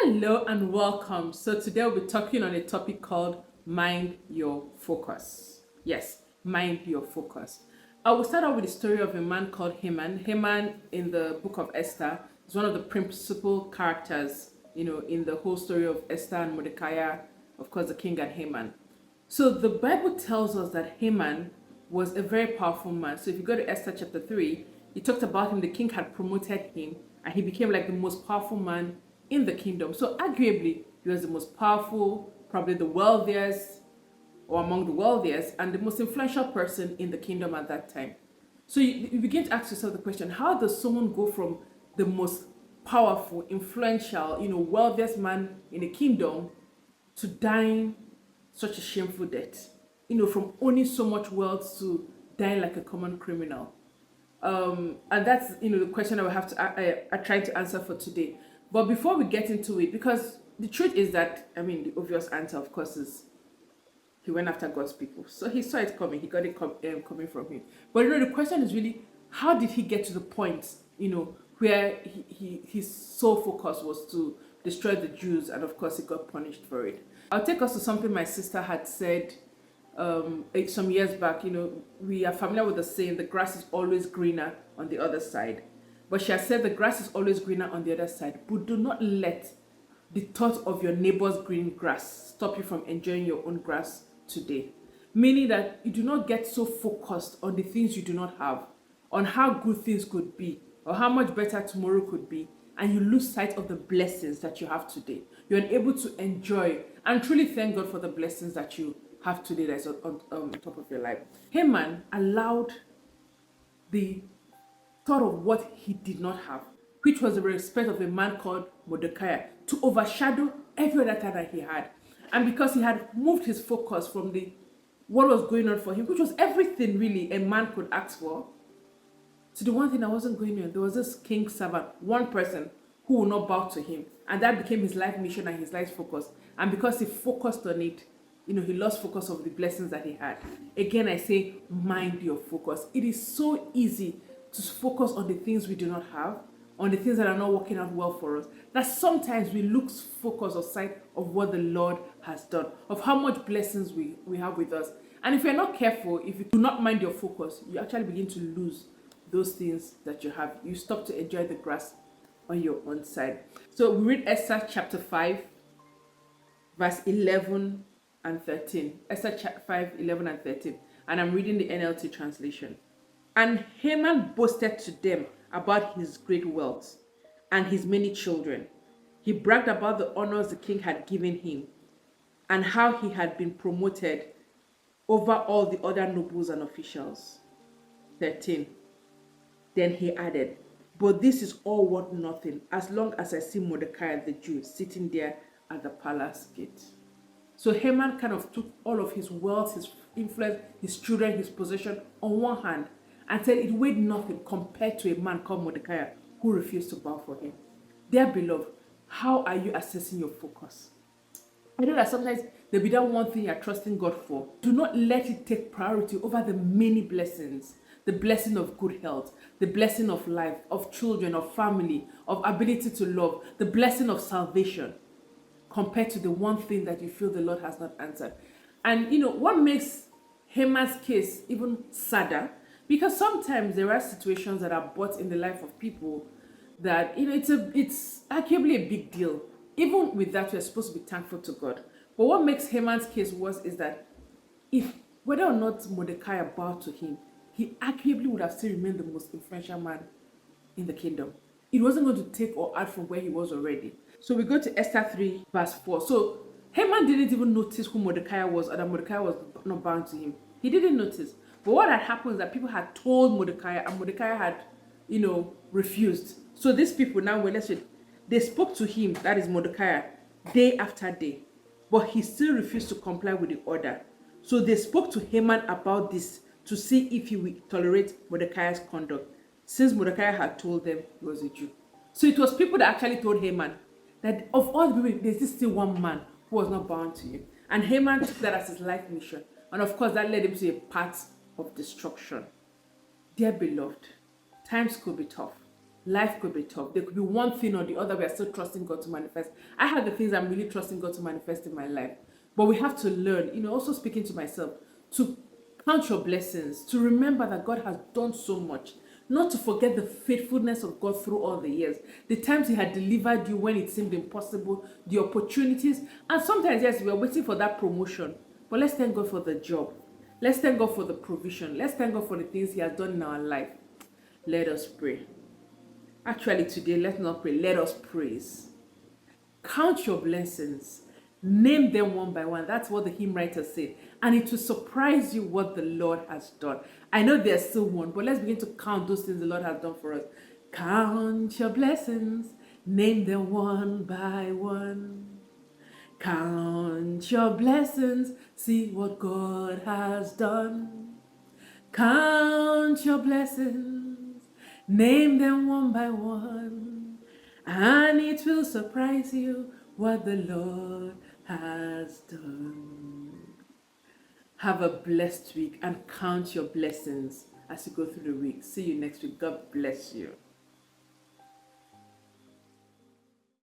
Hello and welcome. So today we'll be talking on a topic called mind your focus. Yes, mind your focus. I will start out with the story of a man called Herman. Herman in the book of Esther is one of the principal characters, in the whole story of Esther and Mordecai, of course, the king and Haman. So the Bible tells us that Haman was a very powerful man. So if you go to Esther chapter 3, it talked about him, the king had promoted him, and he became like the most powerful man in the kingdom. So arguably, he was the most powerful, probably the wealthiest, or among the wealthiest, and the most influential person in the kingdom at that time. So you begin to ask yourself the question, how does someone go from the most powerful, influential, wealthiest man in the kingdom to dying such a shameful death? From owning so much wealth to dying like a common criminal. And that's the question I will have to I try to answer for today. But before we get into it, because the truth is that the obvious answer, of course, is he went after God's people. So he saw it coming. He got it coming from him. But the question is really, how did he get to the point, where his sole focus was to destroy the Jews, and of course he got punished for it. I'll take us to something my sister had said some years back. We are familiar with the saying, the grass is always greener on the other side. But she has said the grass is always greener on the other side. But do not let the thought of your neighbor's green grass stop you from enjoying your own grass today. Meaning that you do not get so focused on the things you do not have, on how good things could be, or how much better tomorrow could be, and you lose sight of the blessings that you have today. You're unable to enjoy and truly thank God for the blessings that you have today that's on top of your life. Haman allowed the thought of what he did not have, which was the respect of a man called Mordecai, to overshadow every other thing that he had. And because he had moved his focus from what was going on for him, which was everything really a man could ask for, to the one thing that wasn't going on. There was this king's servant, one person who would not bow to him. And that became his life mission and his life focus. And because he focused on it, he lost focus of the blessings that he had. Again, I say, mind your focus. It is so easy to focus on the things we do not have, on the things that are not working out well for us, that sometimes we lose focus or sight of what the Lord has done, of how much blessings we have with us. And if you're not careful, if you do not mind your focus, you actually begin to lose those things that you have. You stop to enjoy the grass on your own side. So we read Esther chapter 5, verse 11 and 13. Esther chapter 5, 11 and 13. And I'm reading the NLT translation. And Haman boasted to them about his great wealth and his many children. He bragged about the honors the king had given him and how he had been promoted over all the other nobles and officials. 13. Then he added, but this is all worth nothing as long as I see Mordecai the Jew sitting there at the palace gate. So Haman kind of took all of his wealth, his influence, his children, his possession on one hand, and said it weighed nothing compared to a man called Mordecai who refused to bow for him. Dear beloved, how are you assessing your focus? I know that sometimes there'll be that one thing you're trusting God for. Do not let it take priority over the many blessings. The blessing of good health, the blessing of life, of children, of family, of ability to love, the blessing of salvation, compared to the one thing that you feel the Lord has not answered. And what makes Haman's case even sadder, because sometimes there are situations that are brought in the life of people that it's arguably a big deal. Even with that, we're supposed to be thankful to God. But what makes Haman's case worse is that whether or not Mordecai bowed to him, he arguably would have still remained the most influential man in the kingdom. It wasn't going to take or add from where he was already. So we go to Esther 3 verse 4. So Haman didn't even notice who Mordecai was, or that Mordecai was not bound to him. He didn't notice. But what had happened is that people had told Mordecai, and Mordecai had, refused. So these people now, they spoke to him, that is Mordecai, day after day. But he still refused to comply with the order. So they spoke to Haman about this to see if he would tolerate Mordecai's conduct, since Mordecai had told them he was a Jew. So it was people that actually told Haman that of all the people, there's still one man who was not bound to him. And Haman took that as his life mission. And of course, that led him to a path of destruction. Dear beloved, times could be tough. life could be tough. There could be one thing or the other we are still trusting God to manifest. I have the things I'm really trusting God to manifest in my life. But we have to learn, also speaking to myself, to count your blessings, to remember that God has done so much, not to forget the faithfulness of God through all the years, the times He had delivered you when it seemed impossible, the opportunities, and sometimes, yes, we are waiting for that promotion, but let's thank God for the job. Let's thank God for the provision. Let's thank God for the things He has done in our life. Let us pray. Actually, today, let's not pray. Let us praise. Count your blessings. Name them one by one. That's what the hymn writer said. And it will surprise you what the Lord has done. I know there's still one, but let's begin to count those things the Lord has done for us. Count your blessings. Name them one by one. Count your blessings. See what God has done. Count your blessings. Name them one by one. And it will surprise you what the Lord has done. Have a blessed week and count your blessings as you go through the week. See you next week. God bless you.